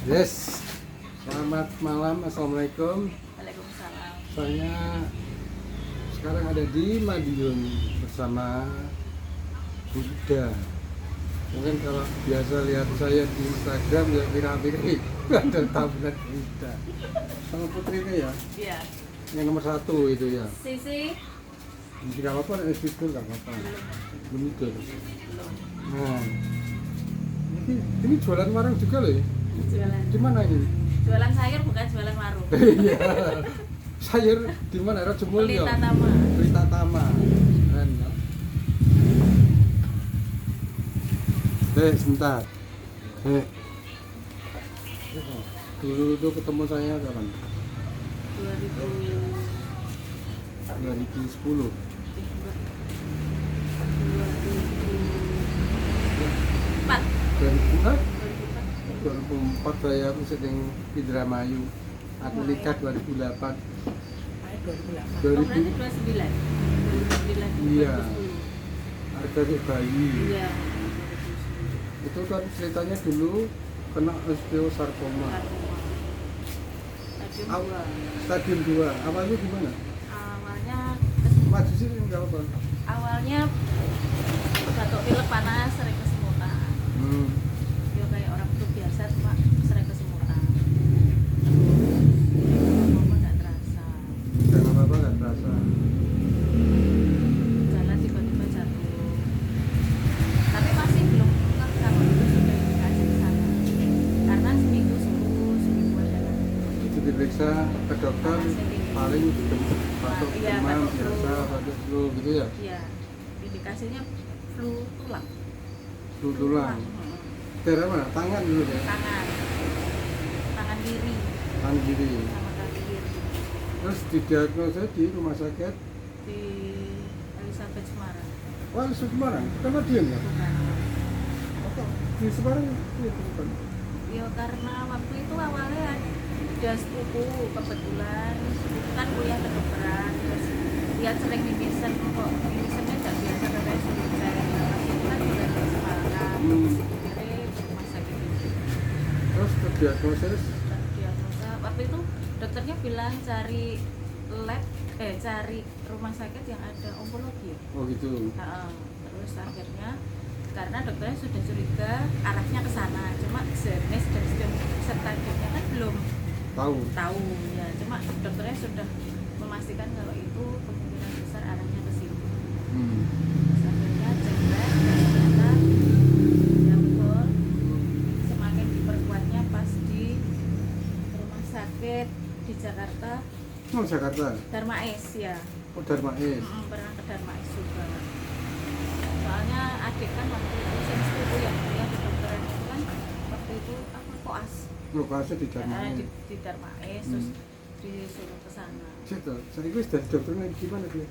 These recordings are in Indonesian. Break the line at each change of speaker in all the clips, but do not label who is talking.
Yes, selamat malam, assalamualaikum.
Waalaikumsalam.
Saya sekarang ada di Madiun bersama Buddha. Mungkin kalau biasa lihat saya di Instagram ya viral-viral ada tablet Buddha. Sama putrinya ya,
Iya.
yang nomor 1 itu ya.
Sisi
Tidak apa-apa, itu nggak apa-apa. Belum itu.
belum
Nah, ini jualan warung juga loh ya.
jualan.
Di mana ini?
Jualan sayur bukan jualan warung.
Iya. Sayur di mana? Rajamulya.
Pelita Tama.
Pelita Tama. Keren ya. Sebentar. Dulu itu ketemu saya kapan? 2010.
2004.
2004 saya sedang Indramayu. Aku nikah 2008.
2008. Oh, berarti 29. 2009.
Iya.
2010.
Ada di bayi.
Iya.
Itu kan ceritanya dulu kena osteosarkoma. Stadium 2. Awalnya gimana?
Awalnya
Maju sih enggak apa.
awalnya batuk pilek panas sering kesemutan. Ya kayak orang itu biasa cuma sering kesemutan. Apa nggak terasa.
Dan apa-apa enggak terasa.
Jalan tiba-tiba jatuh. Tapi masih belum ngeh kalau itu sudah dikasih ke sana. Karena seminggu ada kan.
Itu diperiksa ke dokter paling batuk
Iya,
demam
batuk flu.
biasa, batuk flu gitu ya.
Iya. Indikasinya flu tulang.
Flu tulang. Daerah mana? Tangan dulu ya.
Tangan. Tangan kiri
Tangan kiri.
sama kaki kiri.
Terus didiagnosa di rumah sakit.
Di Elizabeth Semarang.
Wah, di Semarang. Kenapa dia enggak?
Bukan.
Apa? Di Semarang itu bukan.
Ya karena waktu itu awalnya ada sepupu kebetulan sepupu kan kuliah kedokteran terus dia sering mimisan kok mimisannya nggak biasa katanya sulit saya kebetulan udah di Semarang kirim ke rumah sakit itu
Terus terdiagnosis
diagnosa waktu itu dokternya bilang cari lab cari rumah sakit yang ada onkologi.
oh gitu.
Nah, terus akhirnya karena dokternya sudah curiga arahnya ke sana, cuma jenis dan stadiumnya kan belum
Tahu.
tahu ya, cuma dokternya sudah memastikan kalau itu kemungkinan besar arahnya ke situ. Terus akhirnya cek lab dan ternyata ya betul, semakin diperkuatnya pas di rumah sakit di Jakarta,
Oh, Jakarta.
Darmais ya.
Oh, Darmais.
Pernah ke Darmais juga. Soalnya adik kan waktu itu sepupu yang kuliah kedokteran itu kan waktu itu apa koas.
Lokasi di Darmais.
Di Darmais terus disuruh ke sana.
Situ. Saya itu dari dokternya gimana dia?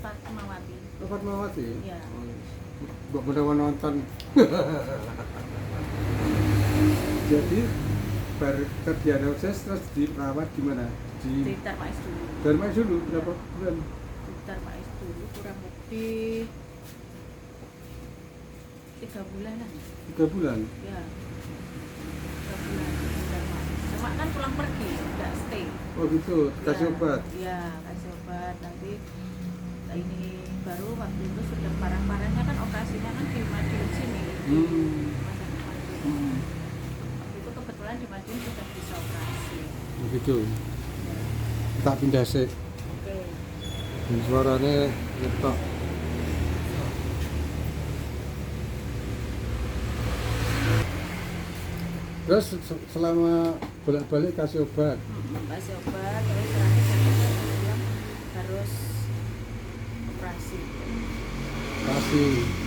Fatmawati.
Oh, Fatmawati.
Iya.
Mbak Gunawan nonton. Jadi baru terdiagnosis terus dirawat di mana?
Di Darmais dulu.
Darmais dulu berapa bulan?
Di Darmais dulu kurang lebih 3 bulanan.
3 bulan.
Ya. 3 bulan di Darmais. Cuma kan pulang pergi, nggak stay.
Oh gitu, kasih
Ya,
obat.
iya kasih obat. Nanti ini baru waktu itu sudah parah-parahnya kan operasinya kan di Madiun sini di Rumah Sakit Madiun. Waktu itu kebetulan di Madiun sudah bisa operasi.
Begitu. Tak pindah sih.
Oke.
Suaranya ngetok. Terus selama bolak-balik kasih obat.
Kasih obat terus terakhir dokter bilang harus operasi.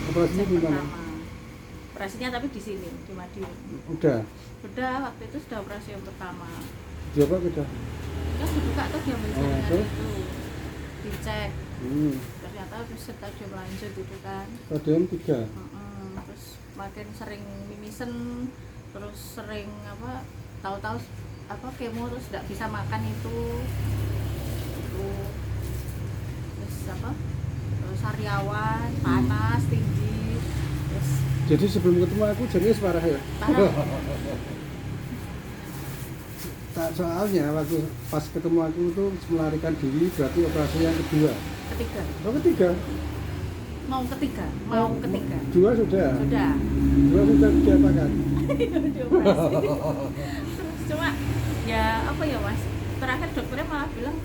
Operasinya
Yang
di mana?
pertama. Operasinya tapi di sini di Madiun.
Udah.
Sudah waktu itu sudah operasi yang pertama.
Di apa udah?
Ya dibuka tuh diambil jaringan
terus?
itu. Dicek.
Hmm.
Ternyata stadium lanjut itu kan.
Stadium 3.
Terus makin sering mimisen, terus sering apa tahu-tahu apa kemo terus tidak bisa makan itu terus apa sariawan panas tinggi terus
Jadi sebelum ketemu aku jenis parah ya?
parah
soalnya waktu pas ketemu aku tuh melarikan diri berarti operasi yang kedua.
Ketiga.
Oh ketiga?
Mau ketiga. Mau ketiga.
Dua sudah?
Sudah.
Dua sudah diapakan?
Dioperasi. Terus cuma ya apa ya Mas, terakhir dokternya malah bilang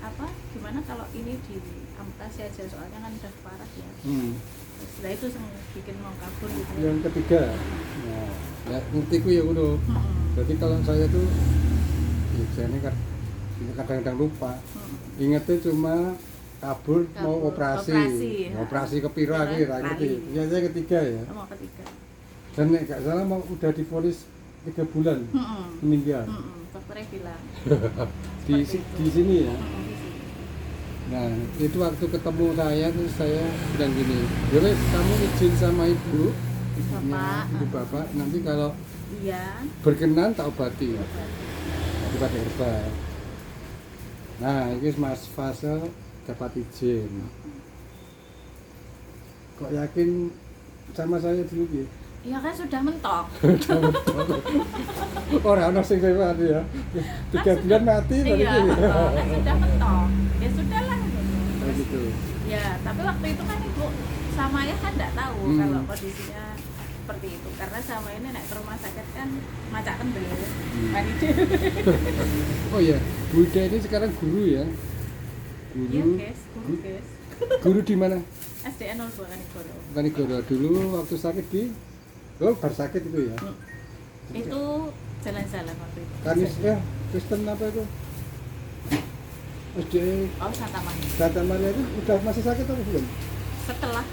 apa gimana kalau ini diamputasi aja soalnya kan udah parah ya. Setelah itu bikin mau kabur gitu.
Yang ketiga? Nah, ya ngertiku ya udah. Berarti kalau saya tuh ya saya ini kadang-kadang lupa. Ingatnya cuma kabur mau operasi kepira kira gitu. Ya saya ketiga ya.
Mau ketiga.
Dan nek gak salah mau udah divonis 3 bulan meninggal.
Dokternya bilang.
di sini ya. Nah itu waktu ketemu saya terus saya bilang gini, boleh kamu izin sama ibu bapak nanti kalau
iya
berkenan tak obati obat herbal. Nah ini Mas Fasel dapat izin. Kok yakin sama saya dulu ya?
Iya kan sudah mentok.
Orang sing mati ya. 3 bulan mati tadi.
Iya, kan sudah mentok. Ya sudahlah.
Gitu.
Ya, tapi waktu itu kan ibu sama ayah kan enggak tahu kalau kondisinya seperti itu karena sama ini naik ke rumah sakit kan macak kendel.
Oh iya, Bu Ida ini sekarang guru ya? Guru.
Iya, guys, guru guys.
Guru di mana?
SDN 02 Kanigoro.
Kanigoro dulu waktu sakit di baru sakit itu ya?
Itu jalan-jalan waktu itu.
Kanis ya, Kristen apa itu? SD Santa Maria itu udah masih sakit atau belum?
Setelah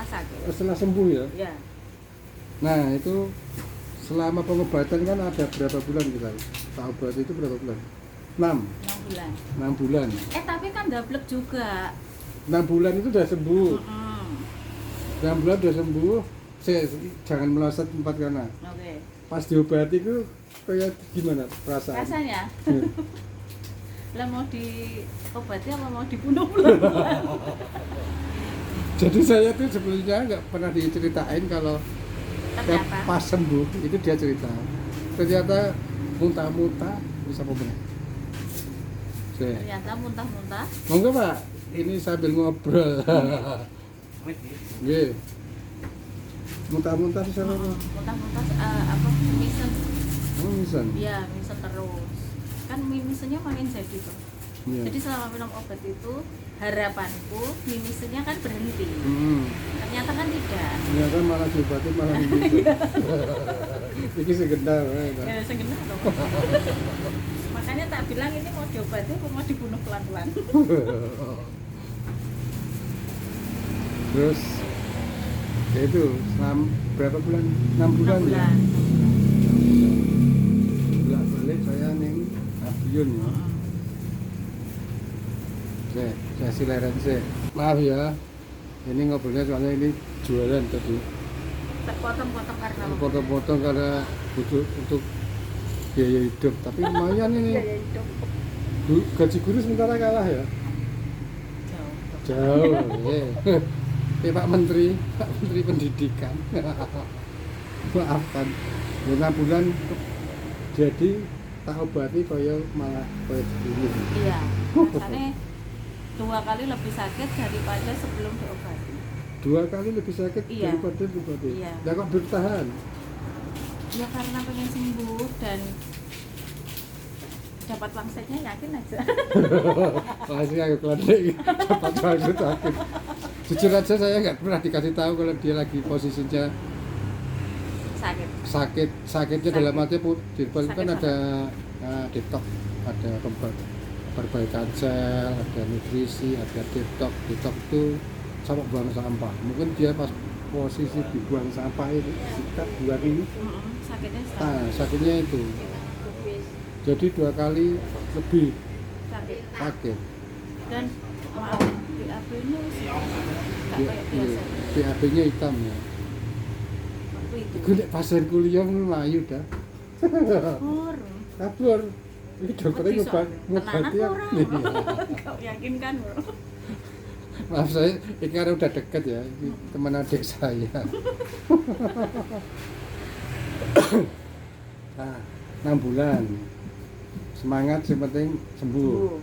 sakit.
Setelah sembuh ya?
Iya.
Nah itu selama pengobatan kan ada berapa bulan kita? Tahu berarti itu berapa bulan? 6
bulan.
6 bulan.
Tapi kan double juga.
6 bulan itu udah sembuh. 6 bulan udah sembuh. Jangan melosot 4 karena.
Oke.
Pas diobati itu kayak gimana perasaan?
Rasanya? Lah mau diobati apa mau dibunuh belum?
Jadi saya tuh sebelumnya nggak pernah diceritain kalau pas sembuh itu dia cerita. Ternyata muntah-muntah bisa apa?
Ternyata muntah-muntah.
Monggo Pak, ini sambil ngobrol. Nggih. Muntah-muntah sih sama apa?
Muntah-muntah apa? Misen.
Oh, misen.
Iya, misen terus. Kan mimisenya makin jadi tuh.
Iya.
Jadi selama minum obat itu harapanku mimisenya kan berhenti. Ternyata kan tidak.
Ternyata malah diobati malah mimisen. Iki segendar wae.
Ya segenap dong. Makanya tak bilang ini mau diobati apa mau dibunuh pelan-pelan.
Terus ya itu berapa bulan? 6 bulan.
6 bulan.
Ya? Bolak-balik saya ning Abiun ya. Saya silaran sih. Maaf ya. Ini ngobrolnya soalnya ini jualan tadi.
Terpotong-potong karena
Potong-potong karena butuh untuk biaya hidup. Tapi lumayan ini.
biaya hidup.
Gaji guru sementara kalah ya. Jauh. Pak Menteri Pendidikan. Maafkan. 5 bulan jadi tak obati kaya malah kaya begini.
Iya. Rasanya 2 kali lebih sakit daripada sebelum diobati.
2 kali lebih sakit
Iya.
daripada diobati.
Iya.
Lah kok bertahan?
Ya karena pengen sembuh dan dapat wangsetnya yakin aja.
Masih aku kelenik dapat wangsit sakit. Jujur aja saya nggak pernah dikasih tahu kalau dia lagi posisinya sakitnya dalam arti di depan kan ada detox, ada perbaikan sel, ada nutrisi, ada detox itu sama buang sampah. Mungkin dia pas posisi dibuang sampah itu sekitar 2 ini sakitnya itu jadi 2 kali lebih sakit
dan maaf BAB-nya kayak biasa.
BAB-nya hitam ya.
Waktu itu.
Gue nek pasien kuliah melayu dah. Kabur. Ini dokternya ngobati ya.
Kau yakin kan, Bro?
Maaf saya, ini karena udah deket ya, ini teman adik saya. Nah, 6 bulan. semangat yang penting sembuh.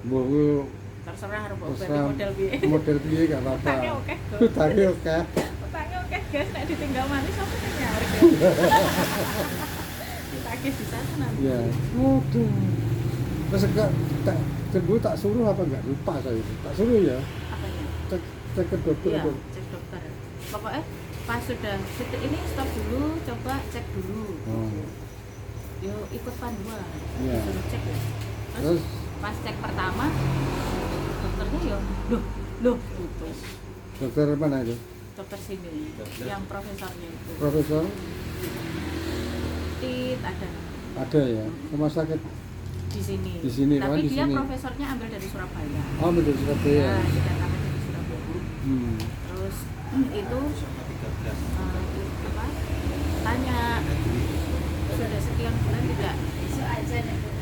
Mbok
Terserah harus obat
terserah
model piye.
model piye gak apa-apa.
Utangnya oke, Go.
Utangnya oke.
Utangnya oke, guys. Nek ditinggal manis apa sing nyari? Ditagih di sana nanti.
Ya. Waduh. Terus tak sembuh tak suruh apa enggak? Lupa saya itu. Tak suruh ya.
Apanya?
Cek ke dokter.
Iya,
apa?
cek dokter. Pokoknya pas sudah titik ini stop dulu, coba cek dulu.
Oh.
Yo ikut panduan.
Iya.
Disuruh cek ya.
Terus
Pas cek pertama dokternya yo loh gitu.
dokter mana itu?
Dokter sini yang profesornya itu.
Profesor
Ada
ada ya. Rumah sakit
di sini.
Di sini, kan,
Tapi
di
dia
sini.
profesornya ambil dari Surabaya.
oh betul Surabaya.
Ya, didatangkan dari Surabaya.
Hmm.
Terus itu apa? Tanya sudah sekian bulan tidak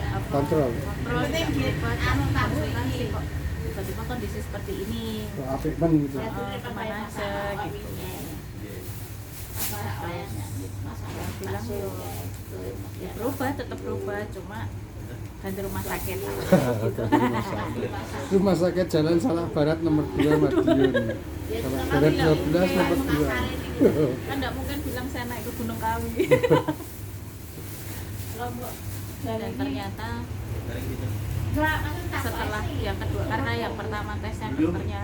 apa,
Kontrol.
kontrol tidak berobat, konsultasi kok tiba-tiba kondisi seperti ini.
Kok apik men gitu.
Kemana aja gitu. Bilang yo ya berubah, tetap berubah, cuma ganti rumah sakit gitu.
Rumah sakit Jalan Salak Barat nomor 2 Madiun. Salak Barat 12 nomor 2.
Kan enggak mungkin bilang saya naik ke Gunung Kawi. Dan ternyata setelah yang kedua, karena yang pertama tesnya dokternya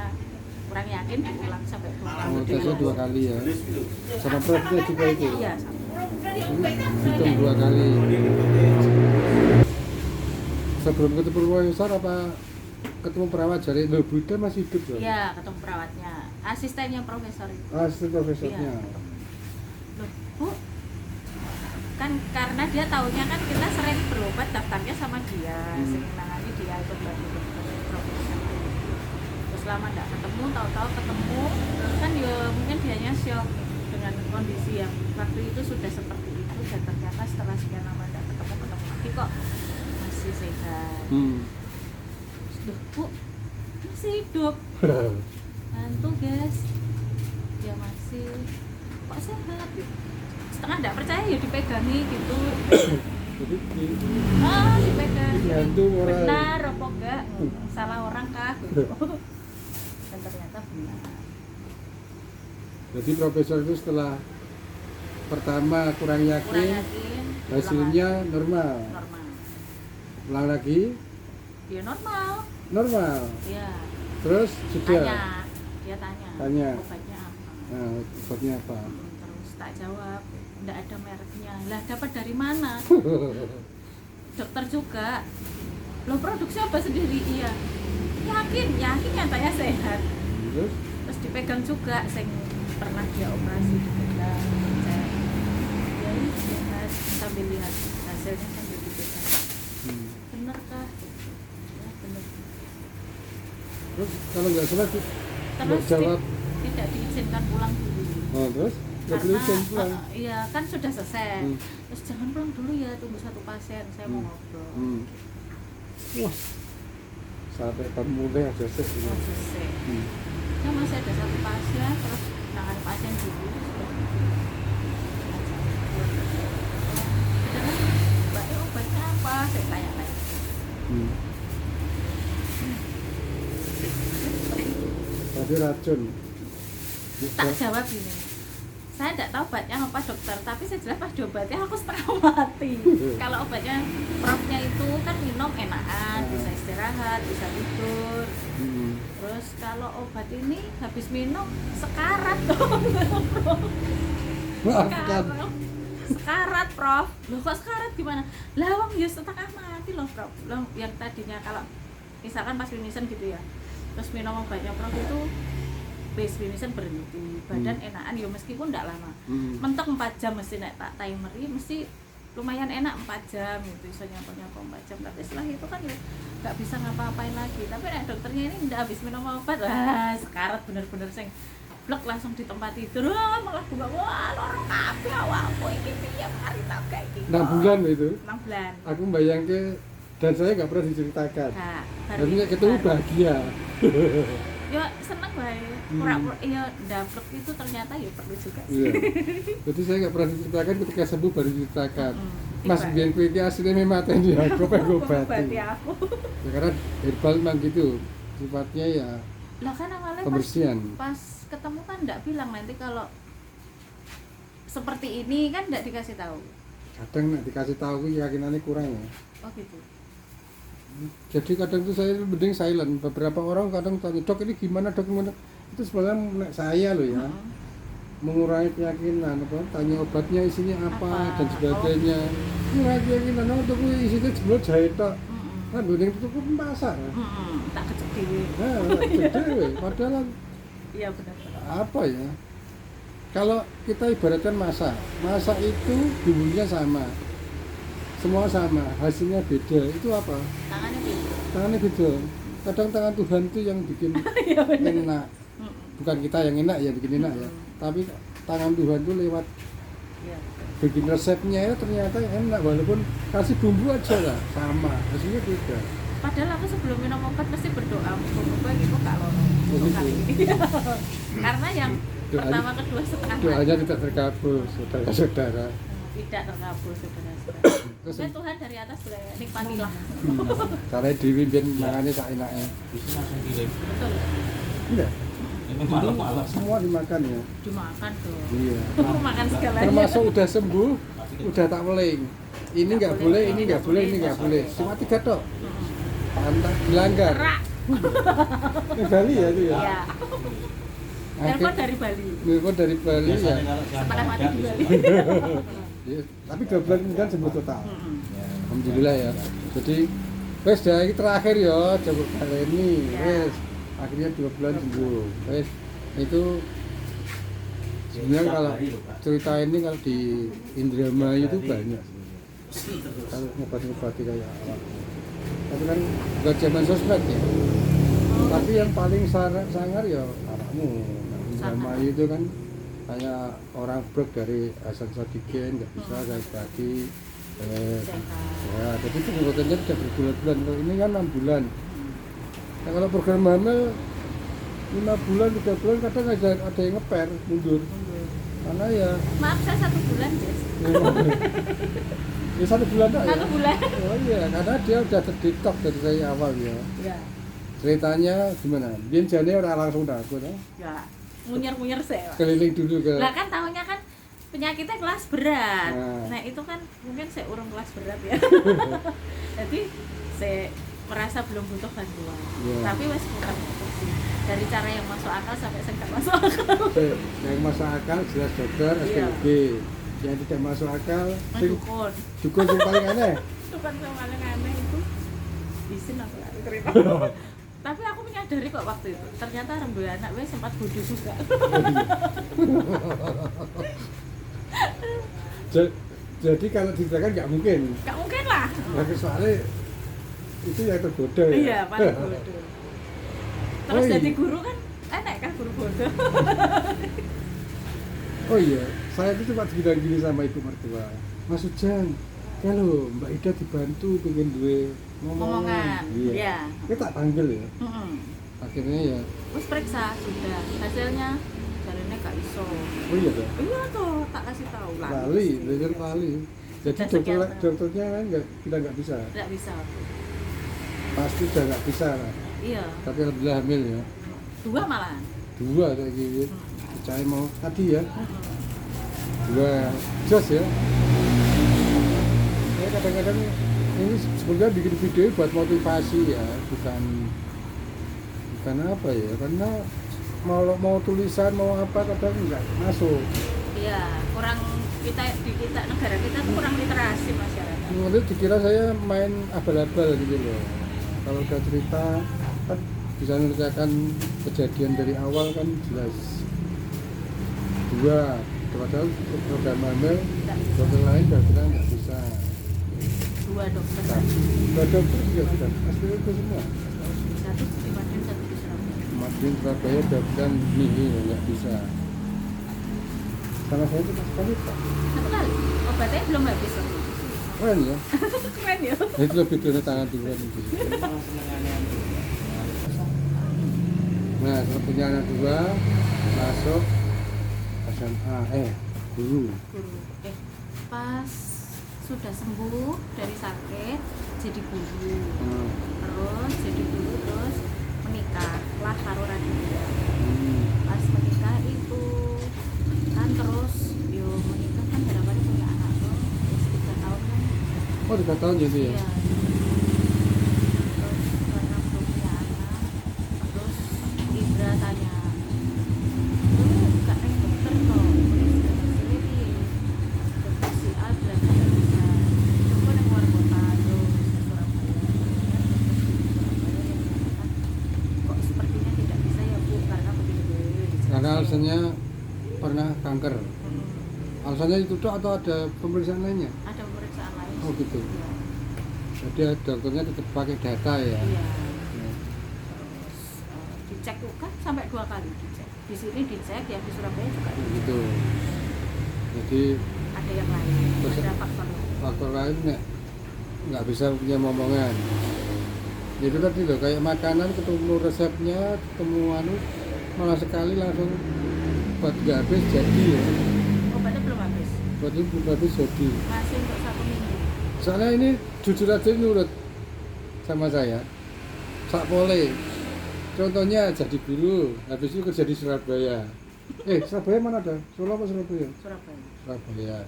kurang yakin, diulang sampai
Oh, tesnya 2 kali ya. Sama profnya juga itu.
iya sama.
Hitung 2 kali. Sebelum ketemu profesor apa ketemu perawat jari lo Buddha masih hidup ya?
Iya, ketemu perawatnya, asistennya profesor itu.
Asisten profesornya.
Iya. Loh, Bu, kan karena dia taunya kan kita sering berobat daftarnya sama dia, sering nangani dia itu bantu profesor. Terus lama nggak ketemu, tahu-tahu ketemu, kan ya mungkin dianya shock dengan kondisi yang waktu itu sudah seperti itu, dan ternyata setelah sekian lama nggak ketemu lagi kok masih sehat. Loh, Bu, masih hidup. Hantu guys, dia masih kok sehat ya? Setengah nggak percaya ya dipegangi gitu.
Jadi
Dipegang.
hantu orang.
Benar apa enggak? Salah orang kah? Gitu. Dan ternyata benar.
Jadi profesor itu setelah pertama kurang
Kurang
yakin,
yakin.
hasilnya normal.
Normal.
Ulang lagi
Dia normal.
normal.
Iya.
Terus sudah.
Dia tanya.
Tanya.
Obatnya apa?
Nah, obatnya apa?
Terus tak jawab. Enggak ada mereknya. Lah dapat dari mana? Dokter juga. Lo produksi apa sendiri? Iya. Yakin nyatanya sehat.
Terus
Terus dipegang juga, sing pernah dia operasi dipegang, cek. Ya ini sehat, sambil lihat hasilnya sambil dipegang. Bener kah? Ya bener.
terus kalau nggak salah nggak
Terus
jawab.
tidak diizinkan pulang dulu.
Oh, terus nggak boleh izin pulang.
Iya kan sudah selesai.
Hmm.
Terus jangan pulang dulu ya, tunggu satu pasien, saya mau ngobrol.
Wah, sampai pemulih aja sih.
Mau selesai. Ya masih ada satu pasien, terus nangani pasien dulu. Mbak, obatnya apa? Saya tanya-tanya.
Tapi racun.
Tak jawab ini. Saya tidak tahu obatnya apa dokter, tapi saya jelas pas diobatin aku setengah mati. Kalau obatnya profnya itu kan minum enakan, bisa istirahat, bisa tidur. Terus kalau obat ini habis minum sekarat dong.
Maafkan.
Sekarat, Prof. Loh kok sekarat gimana? Lah wong ya setengah mati loh, Prof. Loh yang tadinya kalau misalkan pas mimisan gitu ya. Terus minum obatnya Prof itu mimisan berhenti. Badan enakan ya meskipun enggak lama. Mentok 4 jam mesti nek tak timeri mesti lumayan enak 4 jam gitu, bisa nyapa-nyapa 4 jam, tapi setelah itu kan ya nggak bisa ngapa-ngapain lagi. Tapi nek dokternya ini ndak habis minum obat, wah sekarat bener-bener sing blek langsung di tempat tidur, malah bunga, wah lorong kabeh awakku iki piye mari tak kayak iki.
6 bulan itu.
6 bulan.
Aku bayangke dan saya nggak pernah diceritakan.
Nah,
Tapi nggak ketemu bahagia.
Ya seneng bae. Pura-pura ya ndablek itu ternyata ya perlu juga sih.
Iya. Jadi saya nggak pernah diceritakan, ketika sembuh baru diceritakan. Mas biyen kuwi iki asline mateni aku pengen
Ngobati
ngobati.
aku.
Ya, karena herbal memang gitu. Sifatnya ya
Lah kan awalnya
pembersihan.
pas ketemu kan enggak bilang nanti kalau seperti ini kan enggak dikasih tahu.
Kadang nek dikasih tahu kuwi keyakinannya kurang ya.
Oh gitu.
Jadi kadang tuh saya mending silent. Beberapa orang kadang tanya, "Dok, ini gimana, Dok?" Gimana? Itu sebenarnya nek saya loh ya.
Heeh.
Mengurangi keyakinan apa tanya obatnya isinya apa,
Apa?
dan sebagainya. Mengurangi keyakinan untuk isinya jebol jahe tok.
Heeh.
Kan mending itu pun pasar.
Heeh. Tak kecek dhewe.
Nah, gede padahal
Iya benar.
apa ya? Kalau kita ibaratkan masak itu bumbunya sama, semua sama, hasilnya beda. Itu apa?
Tangannya beda.
Tangannya beda. Kadang tangan Tuhan itu yang bikin
Iya benar.
enak.
Heeh.
Bukan kita yang enak ya bikin enak ya. Tapi tangan Tuhan itu lewat
Iya.
bikin resepnya itu ternyata enak walaupun kasih bumbu aja lah sama, hasilnya beda.
Padahal aku sebelum minum obat pasti berdoa muka-muka gitu gak loro
Oh,
untuk
gitu.
kali ini. Karena yang
Doanya-
pertama kedua setengah
Doanya
mati.
tidak terkabul, saudara-saudara.
Tidak terkabul saudara-saudara.
Terus
Mungkin Tuhan dari atas boleh nikmatilah.
cara Dewi biar makannya tak enaknya.
Bisa langsung kirim.
Betul.
Iya,
Ini malam-malam.
semua dimakan ya.
Dimakan dong.
Iya.
Makan segalanya.
Termasuk udah sembuh, udah tak weling. Ini nggak boleh, ini nggak boleh, ini nggak boleh. Cuma 3 tok. Antak dilanggar.
Kerak.
Di Bali ya itu ya.
Iya. Telepon dari Bali.
Nelpon dari Bali ya.
Biasanya kalau jam
Setengah mati di Bali.
Ya, tapi 2 bulan kemudian sembuh total.
Mm-mm.
Alhamdulillah ya. Jadi wes dah ini terakhir ya, coba kali ini
Ya.
wes akhirnya 2 bulan sembuh. Wes itu sebenarnya kalau cerita ini kalau di Indramayu itu banyak. Kalau ngobati-ngobati kayak awal. Tapi kan bukan zaman sosmed ya. Tapi yang paling sangar ya anakmu. Indramayu itu kan kayak orang brok dari Hasan Sadikin nggak bisa kayak tadi. Ya, jadi pengobatannya tidak berbulan-bulan. Kalau ini kan 6 bulan. Nah, kalau program hamil 5 bulan, 3 bulan kadang ada yang ngeper, mundur. Karena ya
Maaf saya 1 bulan, Jess.
ya 1 bulan tak ya?
1 bulan.
Oh iya, karena dia udah terdetox dari saya awal ya.
Ya.
Ceritanya gimana? Dia jane ora langsung takut ya.
Ya. Munyer-munyer saya. Pak.
Keliling dulu ke
Lah kan tahunya kan penyakitnya kelas berat.
Nah.
Nah, itu kan mungkin saya urung kelas berat ya. Jadi saya merasa belum butuh bantuan.
Iya.
Tapi wes kurang sih. Dari cara yang masuk akal sampai saya nggak masuk akal.
yang masuk akal jelas dokter,
Iya.
SPOG. Yang tidak masuk akal,
Dukun.
dukun yang paling aneh.
Itu kan yang paling aneh itu. Izin aku lagi cerita. Tapi aku menyadari kok waktu itu. Ternyata rembulan anak wes sempat bodoh juga.
Jadi kalau diceritakan nggak mungkin.
Gak mungkin lah.
Nah, soalnya itu yang tergoda ya.
Iya, paling bodoh. Terus
Oh, iya.
jadi guru kan enak kan guru bodoh.
Oh iya, saya itu cuma bilang gini sama ibu mertua. Mas Ujang, kalau Mbak Ida dibantu pengen duwe
Ngomongan.
Iya.
Iya.
Kita tak panggil ya.
Mm-mm.
Akhirnya ya,
Terus periksa sudah. Hasilnya jalannya gak iso.
oh iya tuh.
Iya tuh, tak kasih tahu lah.
Lali, belajar lali. Jadi
Sudah sekian tahun.
dokternya kan kita nggak bisa.
Tidak bisa.
Pasti udah nggak bisa lah.
Iya.
Tapi alhamdulillah hamil ya.
2 malahan.
2 kayak gitu. Percaya mau tadi ya.
Mm-mm.
2 jos ya. Saya kadang-kadang ini sebenarnya bikin video buat motivasi ya, bukan apa ya, karena mau tulisan mau apa kadang nggak masuk.
Iya, kurang kita di negara kita tuh kurang literasi masyarakat.
Nanti dikira saya main abal-abal gitu loh. Kalau udah cerita kan bisa menceritakan kejadian dari awal kan jelas. 2, padahal program hamil dokter lain udah bilang nggak bisa.
2 dokter.
Nah, 2 dokter juga sudah pasti itu semua.
Satu di Madiun, satu di Surabaya.
Madiun Surabaya udah bilang nih nggak bisa. Sama saya itu mas kali pak.
Satu kali. Obatnya belum habis loh.
Keren ya.
Keren ya.
Nah, itu lebih dari tangan Tuhan itu. Nah, kalau punya anak 2 masuk SMA, guru.
Guru. Pas sudah sembuh dari sakit jadi guru.
Hmm.
Terus jadi guru terus menikah lah karo Raditya.
Hmm.
Pas menikah itu kan terus yo menikah kan harapannya punya anak tuh terus 3 tahun kan.
Oh 3 tahun jadi ya?
Iya. Terus karena belum punya anak terus Indra tanya lu gak pengen dokter kok hasilnya piye dokter si A bilang gak bisa coba nang luar kota yo bisa Surabaya yang mengatakan kok sepertinya tidak bisa ya Bu karena begini
Karena alasannya pernah kanker. Alasannya itu tuh atau ada pemeriksaan lainnya?
ada pemeriksaan lain.
Oh, gitu.
Iya.
Jadi dokternya tetap pakai data ya?
Iya.
Ya.
Terus dicek tuh kan sampai 2 kali dicek. Di sini dicek, yang di Surabaya juga dicek.
Gitu. Jadi
Ada yang lain,
Terus-
ada faktor lain.
faktor lain nggak bisa punya momongan. Itu tadi loh, kayak makanan ketemu resepnya, ketemu malah sekali langsung buat nggak habis jadi ya.
Obatnya belum habis,
Buat itu belum habis jadi.
masih untuk 1 minggu.
Soalnya ini jujur aja nurut sama saya. Sak boleh. Contohnya jadi guru, habis itu kerja di Surabaya. Surabaya mana ada? Solo apa Surabaya?
Surabaya.
Surabaya.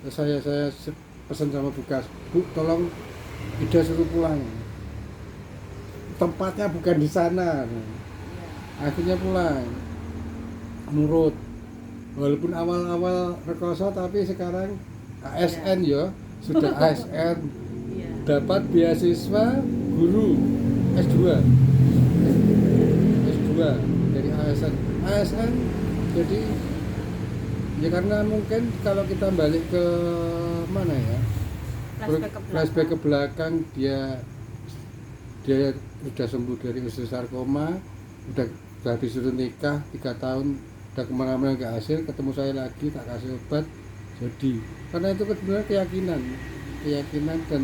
Terus saya pesan sama bekas, Bu, tolong Ida suruh pulang. Tempatnya bukan di sana.
Iya.
Akhirnya pulang. Nurut. Walaupun awal-awal rekoso tapi sekarang ASN ya, sudah ASN.
Iya.
Dapat beasiswa guru S2 dari ASN. ASN jadi ya karena mungkin kalau kita balik ke mana ya, flashback ke belakang, dia udah sembuh dari usus sarkoma, udah disuruh nikah 3 tahun, udah kemana-mana nggak hasil, ketemu saya lagi tak kasih obat jadi. Karena itu sebenarnya keyakinan dan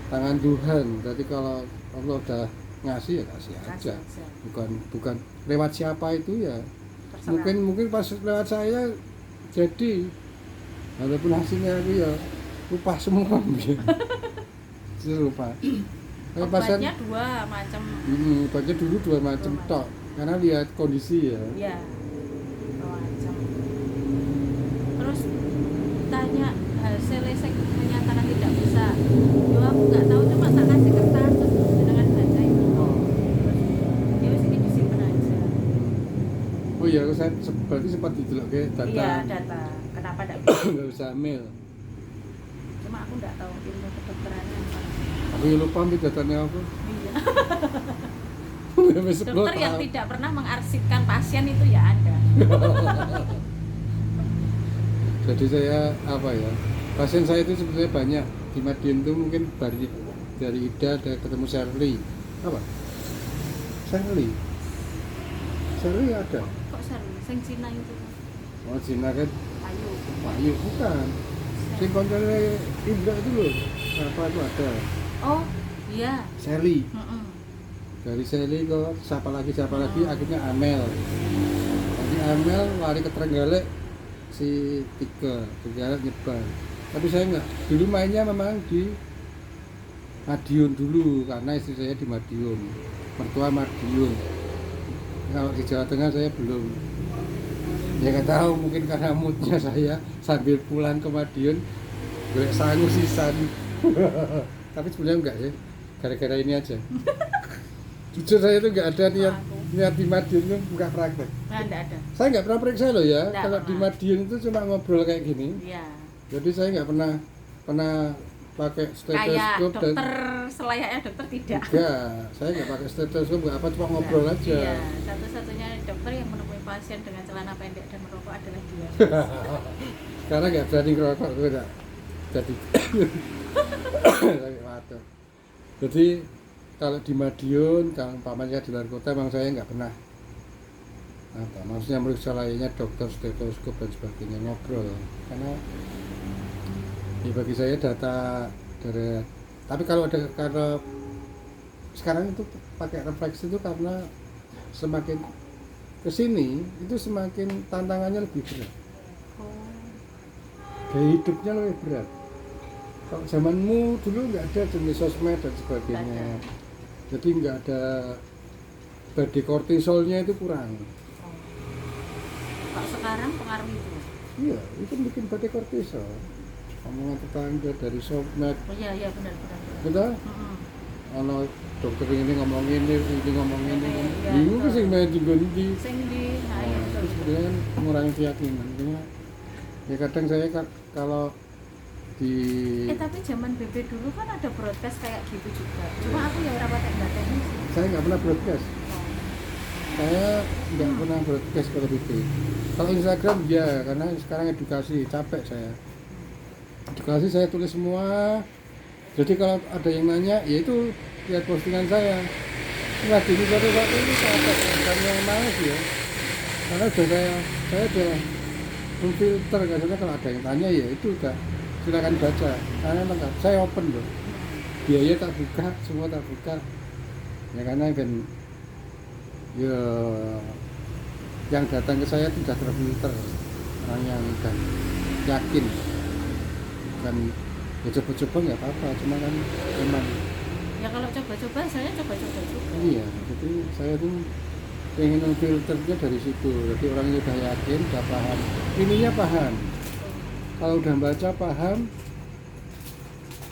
tangan Tuhan. Jadi kalau Allah udah ngasih ya kasih aja, bukan lewat siapa itu ya.
Terserah.
Mungkin pas lewat saya jadi, walaupun hasilnya aku ya lupa semua. Lupa. Kayak pasien
Obatnya 2 macam.
obatnya dulu 2 macam tok, karena lihat kondisi ya.
Iya. 2 macam. Terus tanya hasilnya sing menyatakan tidak bisa. Yo aku nggak tahu, cuma tak kasih kertas terus dengan baca itu. Ya wis iki disimpen aja.
Oh iya, saya berarti sempat didelok ke data.
Iya, data. Kenapa tidak bisa?
Nggak bisa mail.
Cuma aku nggak tahu ilmu kedokterannya apa.
Aku ya lupa ambil datanya apa.
Iya.
Wis 10
Dokter yang
tahun.
tidak pernah mengarsipkan pasien itu ya Anda.
Jadi saya apa ya, pasien saya itu sebetulnya banyak di Madiun itu, mungkin dari Ida ada ketemu Shirley apa? Shirley ada.
Kok seru? Sing Cina itu.
Oh Cina kan,
Ayo.
Wahyu bukan. Sing koncone Indra itu loh. Apa itu ada?
Oh, iya.
Shirley.
Heeh.
Dari Shirley ke siapa lagi akhirnya Amel. Jadi Amel lari ke Trenggalek, si Trenggalek nyebar. Tapi saya enggak. Dulu mainnya memang di Madiun dulu, karena istri saya di Madiun, mertua Madiun. Kalau di Jawa Tengah saya belum. Ya nggak tahu, mungkin karena moodnya saya sambil pulang ke Madiun golek sangu sisan. Tapi sebenarnya enggak sih, gara-gara ini aja. Jujur saya itu nggak ada niat di Madiun itu buka praktek.
Nah, enggak ada.
Saya nggak pernah periksa loh ya.
Nggak
Kalau di
pernah.
Madiun itu cuma ngobrol kayak gini.
Iya.
Jadi saya nggak pernah pakai
Kayak
stetoskop dan
dokter selayaknya dokter tidak.
enggak. Saya nggak pakai stetoskop, nggak apa, cuma ngobrol
Nah,
aja.
Iya, satu-satunya dokter yang menemui pasien dengan celana pendek dan merokok adalah dia.
Karena nggak berani ngerokok, gue nggak jadi. Waduh. Jadi kalau di Madiun, kalau umpamanya di luar kota, memang saya nggak pernah apa, maksudnya meriksa lainnya dokter, stetoskop dan sebagainya, ngobrol. Karena ya bagi saya data dari, tapi kalau sekarang itu pakai refleksi itu karena semakin kesini itu semakin tantangannya lebih berat,
Oh.
gaya hidupnya lebih berat. Kalau zamanmu dulu nggak ada jenis sosmed dan sebagainya.
Nggak ada.
Jadi nggak ada body kortisolnya itu kurang.
Oh. Kalau sekarang pengaruh itu.
Iya, itu bikin body kortisol. Omongan tetangga dari sosmed,
Oh iya iya benar benar.
betul?
Mm-mm.
Ono dokter ini ngomong ini ngomong ini.
Iya,
Bingung
betul.
sih main juga nanti.
Sing di nah, iya,
Nah,
betul,
terus
betul.
kemudian mengurangi keyakinan. Artinya, ya kadang saya kalau di
Tapi zaman BB dulu kan ada broadcast kayak gitu juga. Cuma aku ya ora patek teknis.
saya nggak pernah broadcast.
Oh.
Saya nggak pernah broadcast kalau itu. Kalau Instagram ya, karena sekarang edukasi, capek saya. Edukasi saya tulis semua. Jadi kalau ada yang nanya, ya itu lihat postingan saya. Lagi ini satu-satu ini capek, bukan yang males ya. Karena saya udah memfilter, karena kalau ada yang tanya ya itu udah silakan baca. Karena lengkap, saya open loh. Biaya tak buka, semua tak buka. Ya karena kan ya yang datang ke saya itu sudah terfilter, orang yang udah yakin. Kan ya coba-coba nggak apa-apa, cuma kan memang
Ya kalau coba-coba saya coba-coba juga.
iya, jadi saya tuh pengen memfilternya dari situ. Jadi orang yang udah yakin, udah paham, ininya paham. Kalau udah baca paham,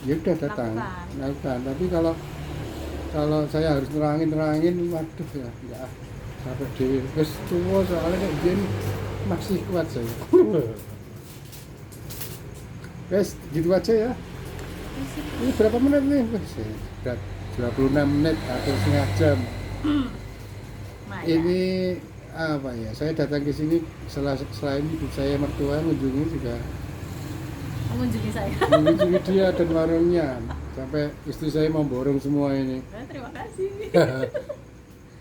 ya udah datang, lakukan. Tapi kalau saya harus nerangin, waduh ya, enggak sampai di wes tua soalnya kayak gini masih kuat saya. Wes gitu aja ya. Ini berapa menit nih? Wes, sudah 26 menit atau setengah jam.
Maya.
Ini apa ya? Saya datang ke sini selain ibu saya mertua mengunjungi juga
Mengunjungi saya.
mengunjungi dia dan warungnya. Sampai istri saya mau borong semua ini.
Terima kasih.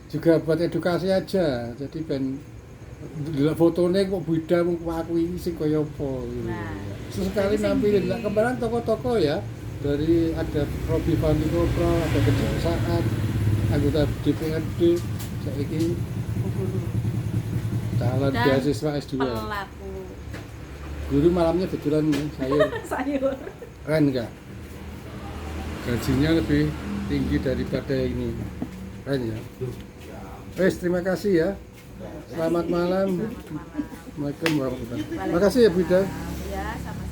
Juga buat edukasi aja. Jadi ben delok fotone kok beda mung aku ini sing kaya apa gitu.
Nah,
Sesekali
jadi sing
nampilin
di-
lah kemarin toko-toko ya. Dari ada Robi Fandi Kopro, ada Kejaksaan, anggota DPRD, saiki calon
Dan
beasiswa S2.
Pelaku
Guru malamnya betulan sayur.
sayur.
Keren enggak? Gajinya lebih tinggi daripada ini. Keren ya? Wes, terima kasih ya. Selamat malam.
Selamat malam.
Assalamualaikum warahmatullahi wabarakatuh. Makasih ya Bida.
Ya, sama